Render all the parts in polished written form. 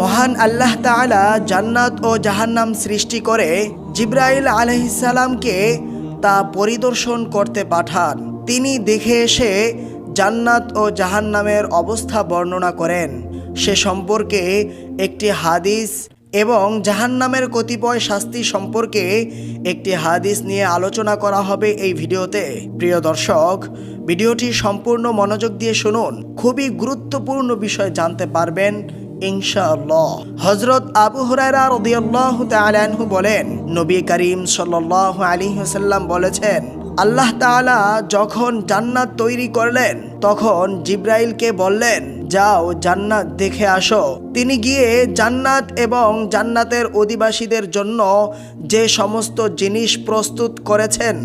মহান আল্লাহ তাআলা জান্নাত ও জাহান্নাম সৃষ্টি করে জিবরাইল আলাইহিস সালামকে তা পরিদর্শন করতে পাঠান। তিনি দেখে এসে জান্নাত ও জাহান্নামের অবস্থা বর্ণনা করেন। সে সম্পর্কে একটি হাদিস এবং জাহান্নামের কতিপয় শাস্তি সম্পর্কে একটি হাদিস নিয়ে আলোচনা করা হবে এই ভিডিওতে। প্রিয় দর্শক, ভিডিওটি সম্পূর্ণ মনোযোগ দিয়ে শুনুন, খুবই গুরুত্বপূর্ণ বিষয় জানতে পারবেন ইনশাআল্লাহ। হযরত আবু হুরায়রা রাদিয়াল্লাহু তাআলা আনহু বলেন, নবী করিম সাল্লাল্লাহু আলাইহি ওয়াসাল্লাম বলেছেন, আল্লাহ তাআলা যখন জান্নাত তৈরি করলেন তখন জিবরাইলকে বললেন, যাও জান্নাত দেখে আসো। তিনি গিয়ে জান্নাত এবং জান্নাতের অধিবাসীদের জন্য যে সমস্ত জিনিস প্রস্তুত করেছেন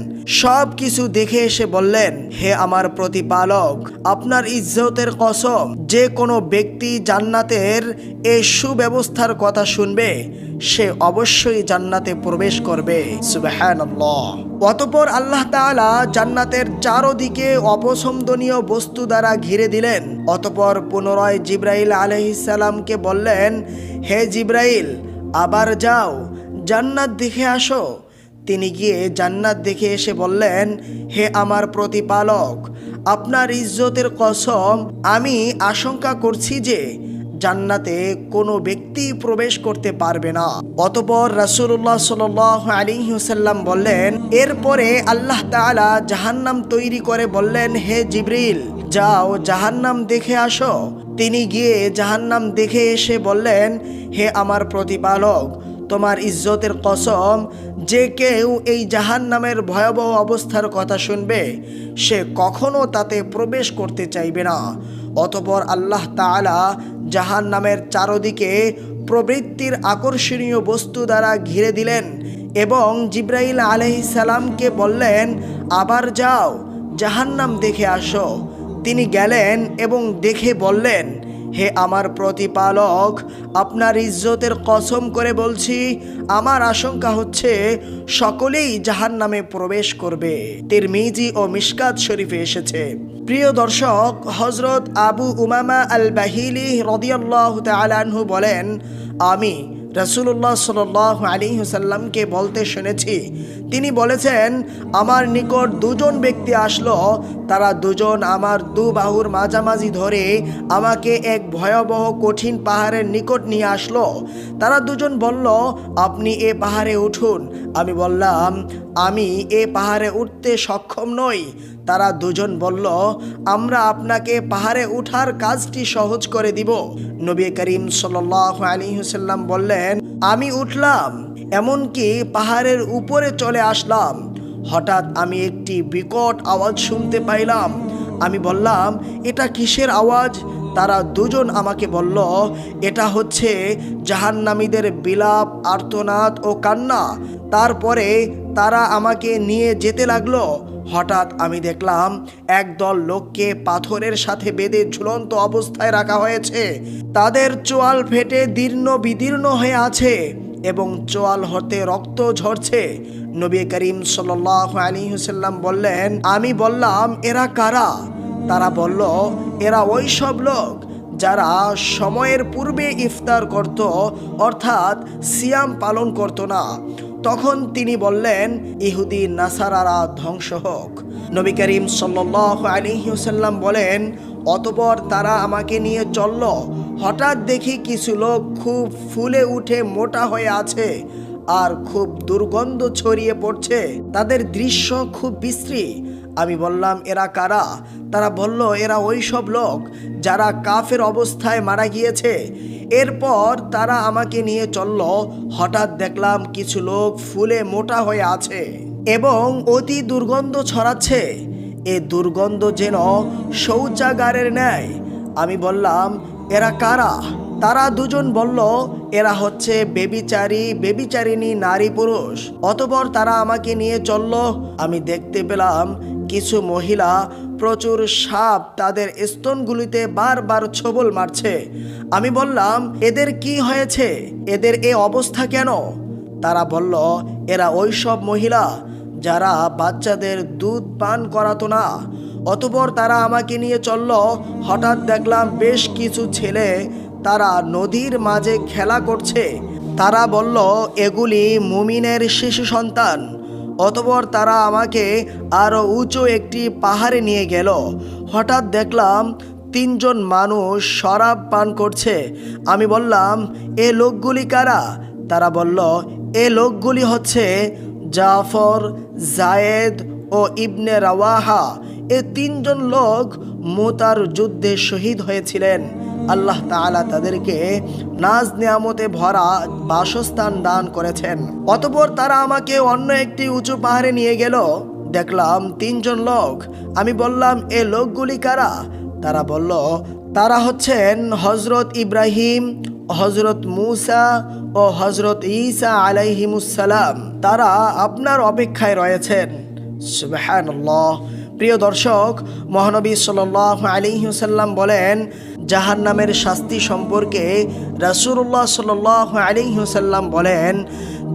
সব কিছু দেখে এসে বললেন, হে আমার প্রতিপালক, আপনার ইজ্জতের কসম, যে কোনো ব্যক্তি জান্নাতের এই সুব্যবস্থার কথা শুনবে সে অবশ্যই জান্নাতে প্রবেশ করবে। সুবহানাল্লাহ। অতঃপর আল্লাহ তাআলা জান্নাতের চারদিকে অপছন্দনীয় বস্তু দ্বারা ঘিরে দিলেন। অতঃপর পুনরায় জিবরাইল আলাইহিস সালামকে বললেন, হে জিবরাইল, আবার যাও জান্নাত দেখে আসো। তিনি গিয়ে জান্নাত দেখে এসে বললেন, হে আমার প্রতিপালক, আপনার ইজ্জতের কসম, আমি আশঙ্কা করছি যে জান্নাতে কোনো ব্যক্তি প্রবেশ করতে পারবে না। অতঃপর রাসূলুল্লাহ সাল্লাল্লাহু আলাইহি ওয়াসাল্লাম বললেন, এরপরে আল্লাহ তাআলা জাহান্নাম তৈরি করে বললেন, হে জিবরিল, যাও জাহান্নাম দেখে আসো। তিনি গিয়ে জাহান্নাম দেখে এসে বললেন, হে আমার প্রতিপালক, তোমার ইজ্জতের কসম, যে কেউ এই জাহান্নামের ভয়াবহ অবস্থার কথা শুনবে সে কখনো তাতে প্রবেশ করতে চাইবে না। অতঃপর আল্লাহ তাআলা জাহান্নামের চারদিকে প্রবৃত্তির আকর্ষণীয় বস্তু দ্বারা ঘিরে দিলেন এবং জিবরাইল আলাইহিস সালামকে বললেন, আবার যাও জাহান্নাম দেখে আসো। তিনি গেলেন এবং দেখে বললেন, হে আমার প্রতিপালক, আপনার ইজ্জতের কসম করে বলছি, আমার আশঙ্কা হচ্ছে সকলেই জাহান্নামে প্রবেশ করবে। তিরমিজি ও মিশকাত শরীফে এসেছে। প্রিয় দর্শক, হযরত আবু উমামা আল বাহিলি রাদিয়াল্লাহু তাআলা আনহু বলেন, আমি রাসূলুল্লাহ সাল্লাল্লাহু আলাইহি ওয়াসাল্লামকে বলতে শুনেছি, তিনি বলেছেন, আমার নিকট দুজন ব্যক্তি আসলো। তারা দুজন আমার দু বাহুর মাঝামাঝি ধরে আমাকে এক ভয়াবহ কঠিন পাহাড়ের নিকট নিয়ে আসলো। তারা দুজন বলল, আপনি এ পাহাড়ে উঠুন। আমি বললাম, আমি এ পাহাড়ে উঠতে সক্ষম নই। তারা দুজন বলল, আমরা আপনাকে পাহাড়ে উঠার কাজটি সহজ করে দিব। নবী করিম সাল্লাল্লাহু আলাইহি ওয়াসাল্লাম বললেন, আমি উঠলাম, এমনকি পাহাড়ের উপরে চলে আসলাম। হঠাৎ আমি একটি বিকট আওয়াজ শুনতে পাইলাম। আমি বললাম, এটা কিসের আওয়াজ? তারা দুজন আমাকে বলল, এটা হচ্ছে জাহান্নামীদের বিলাপ, আর্তনাদ ও কান্না। তারপরে তারা আমাকে নিয়ে যেতে লাগলো। হঠাৎ আমি দেখলাম একদল লোককে পাথরের সাথে বেঁধে ঝুলন্ত অবস্থায় রাখা হয়েছে। তাদের চোয়াল ফেটে দীর্ণ বিদীর্ণ হয়ে আছে এবং চোয়াল হতে রক্ত ঝরছে। নবী করিম সাল্লাল্লাহু আলাইহি ওয়াসাল্লাম বললেন, আমি বললাম, এরা কারা? তারা বলল, এরা ওই সব লোক যারা সময়ের পূর্বে ইফতার করত, অর্থাৎ সিয়াম পালন করত না। তখন তিনি বললেন, ইহুদি নাসারারা ধ্বংস হোক। নবী করিম সাল্লাল্লাহু আলাইহি ওয়াসাল্লাম বলেন, অতঃপর তারা আমাকে নিয়ে চলল। হঠাৎ দেখি কিছু লোক খুব ফুলে উঠে মোটা হয়ে আছে আর খুব দুর্গন্ধ ছড়িয়ে পড়ছে। তাদের দৃশ্য খুব বিশ্রী। আমি বললাম, এরা কারা? তারা বলল, এরা ওই সব লোক যারা কাফের অবস্থায় মারা গিয়েছে। এরপর তারা আমাকে নিয়ে চলল। হঠাৎ দেখলাম কিছু লোক ফুলে মোটা হয়ে আছে এবং অতি দুর্গন্ধ ছড়াচ্ছে। এ দুর্গন্ধ যেন শৌচাগারের ন্যায়। আমি বললাম, এরা কারা? তারা দুজন বলল, এরা হচ্ছে বেবিচারিণী নারী পুরুষ। অতঃপর তারা আমাকে নিয়ে চলল। আমি দেখতে পেলাম কিছু মহিলা প্রচুর সাপ তাদের স্তনগুলিতে বারবার ছোবল মারছে। আমি বললাম, এদের কি হয়েছে? এদের এ অবস্থা কেন? তারা বলল, এরা ওই সব মহিলা যারা বাচ্চাদের দুধ পান করাতো না। অতঃপর তারা আমাকে নিয়ে চলল। হঠাৎ দেখলাম বেশ কিছু ছেলে তারা নদীর মাঝে খেলা করছে। তারা বলল, এগুলি মুমিনের শিশু সন্তান। অতঃপর তারা আমাকে আরও উঁচু একটি পাহাড়ে নিয়ে গেল। হঠাৎ দেখলাম 3 জন মানুষ শরাব পান করছে। আমি বললাম, এ লোকগুলি কারা? তারা বলল, এ লোকগুলি হচ্ছে জাফর, জায়েদ ও ইবনে রাওয়াহা। এ 3 জন লোক মুতার যুদ্ধে শহীদ হয়েছিলেন। আল্লাহ তাআলা তাদেরকে নাজ নিয়ামতে ভরা বাসস্থান দান করেছেন। অতঃপর তারা আমাকে অন্য একটি উঁচু পাহাড়ে নিয়ে গেল। দেখলাম 3 জন লোক। আমি বললাম, এ লোকগুলি কারা? তারা বলল, তারা হচ্ছেন হজরত ইব্রাহিম, হজরত মুসা ও হজরত ঈসা আলাইহিমুসসালাম। তারা আপনার অপেক্ষায় রয়েছেন। সুবহানাল্লাহ। প্রিয় দর্শক, মহানবী সাল্লাল্লাহু আলাইহি ওয়াসাল্লাম বলেন, জাহান্নামের শাস্তি সম্পর্কে রাসূলুল্লাহ সাল্লাল্লাহু আলাইহি ওয়াসাল্লাম বলেন,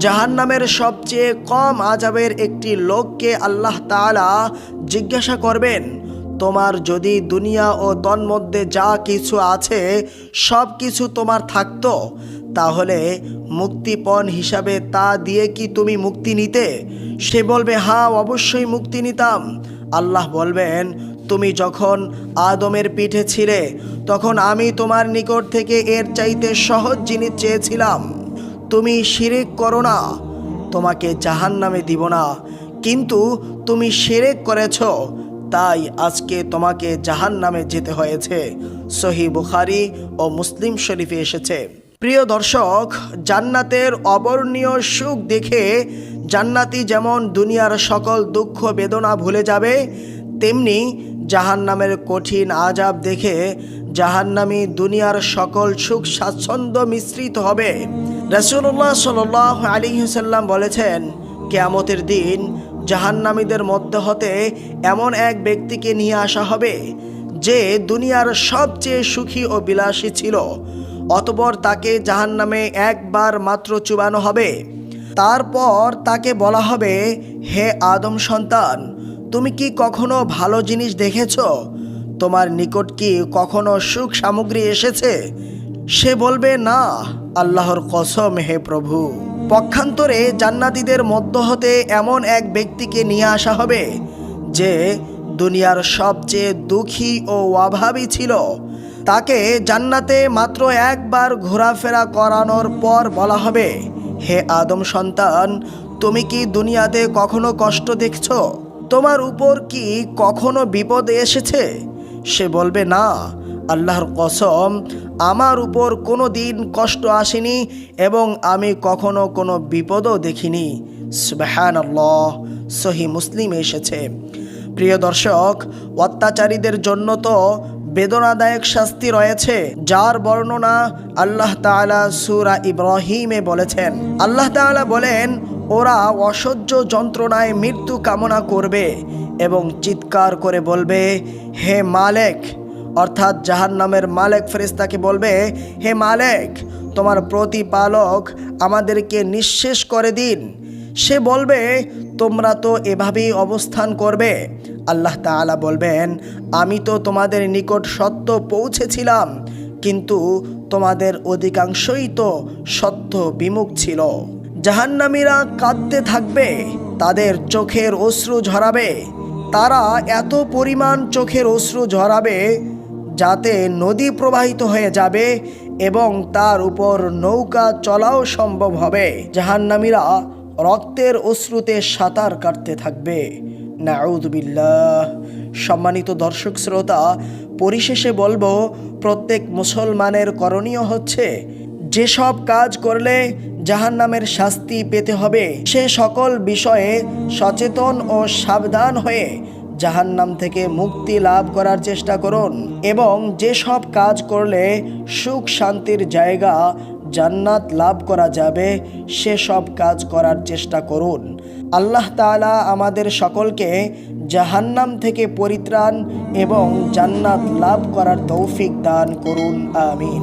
জাহান্নামের সবচেয়ে কম আযাবের একটি লোককে আল্লাহ তাআলা জিজ্ঞাসা করবেন, তোমার যদি দুনিয়া ও তন্মধ্যে যা কিছু আছে সব কিছু তোমার থাকতো, তাহলে মুক্তিপণ হিসাবে তা দিয়ে কি তুমি মুক্তি নিতে? সে বলবে, হ্যাঁ, অবশ্যই মুক্তি নিতাম। আল্লাহ বলবেন, তুমি যখন আদমের পিঠে ছিলে তখন আমি তোমার নিকট থেকে এর চাইতে সহজ জিনিস চেয়েছিলাম। তুমি শিরক করো না, তোমাকে জাহান্নামে দিব না, কিন্তু তুমি শিরক করেছো, তাই আজকে তোমাকে জাহান্নামে যেতে হয়েছে। সহিহ বুখারী ও মুসলিম শরীফে এসেছে। প্রিয় দর্শক, জান্নাতের অবর্ণীয় সুখ দেখে জান্নাতি যেমন দুনিয়ার সকল দুঃখ বেদনা ভুলে যাবে, তেমনি জাহান্নামের কঠিন আযাব দেখে জাহান্নামী দুনিয়ার সকল সুখ স্বাচ্ছন্দ্য মিশ্রিত হবে। রাসূলুল্লাহ সাল্লাল্লাহু আলাইহি ওয়াসাল্লাম বলেছেন, কিয়ামতের দিন জাহান্নামীদের মধ্য হতে এমন এক ব্যক্তিকে নিয়ে আসা হবে যে দুনিয়ার সবচেয়ে সুখী ও বিলাসী ছিল। অতঃপর তাকে জাহান্নামে একবার মাত্র চুবানো হবে। তারপর তাকে বলা হবে, হে আদম সন্তান, তুমি কি কখনো ভালো জিনিস দেখেছো? তোমার নিকট কি কখনো সুখ সামগ্রী এসেছে? সে বলবে, না, আল্লাহর কসম হে প্রভু। পক্ষান্তরে জান্নাতীদের মধ্য হতে এমন এক ব্যক্তিকে নিয়ে আসা হবে যে দুনিয়ার সবচেয়ে দুঃখী ও অভাবী ছিল। তাকে জান্নাতে মাত্র একবার ঘোরাফেরা করানোর পর বলা হবে, হে আদম সন্তান, তুমি কি দুনিয়াতে কখনো কষ্ট দেখছো? তোমার উপর কি কখনো বিপদ এসেছে? সে বলবে, না, আল্লাহর কসম, আমার উপর কোনো দিন কষ্ট আসেনি এবং আমি কখনো কোনো বিপদও দেখিনি। সুবহানাল্লাহ। সহিহ মুসলিমে এসেছে। প্রিয় দর্শক, অত্যাচারীদের জন্য তো বেদনাদায়ক শাস্তি রয়েছে, যার বর্ণনা আল্লাহ তাআলা সূরা ইব্রাহিমে বলেছেন। আল্লাহ তাআলা বলেন, ওরা অসহ্য যন্ত্রণায় মৃত্যু কামনা করবে এবং চিৎকার করে বলবে, হে মালিক, অর্থাৎ জাহান্নামের মালিক ফেরেশতাকে বলবে, হে মালিক, তোমার প্রতিপালক আমাদেরকে নিঃশেষ করে দিন। সে বলবে, তোমরা তো এভাবেই অবস্থান করবে। আল্লাহ তাআলা বলবেন, আমি তো তোমাদের নিকট সত্য পৌঁছেছিলাম, কিন্তু তোমাদের অধিকাংশই তো সত্য বিমুখ ছিল। জাহান্নামীরা কাঁদতে থাকবে, তাদের চোখের অশ্রু ঝরাবে। তারা এত পরিমাণ চোখের অশ্রু ঝরাবে যাতে নদী প্রবাহিত হয়ে যাবে এবং তার উপর নৌকা চলাও সম্ভব হবে। জাহান্নামীরা রক্তের অশ্রুতে সাঁতার কাটতে থাকবে। নাউযুবিল্লাহ। সম্মানিত দর্শক শ্রোতা, পরিশেষে বলবো, প্রত্যেক মুসলমানের করণীয় হচ্ছে যেসব কাজ করলে জাহান্নামের শাস্তি পেতে হবে সে সকল বিষয়ে সচেতন ও সাবধান হয়ে জাহান্নাম থেকে মুক্তি লাভ করার চেষ্টা করুন এবং যেসব কাজ করলে সুখ শান্তির জায়গা জান্নাত লাভ করা যাবে সেসব কাজ করার চেষ্টা করুন। আল্লাহ তাআলা আমাদের সকলকে জাহান্নাম থেকে পরিত্রাণ এবং জান্নাত লাভ করার তৌফিক দান করুন। আমিন।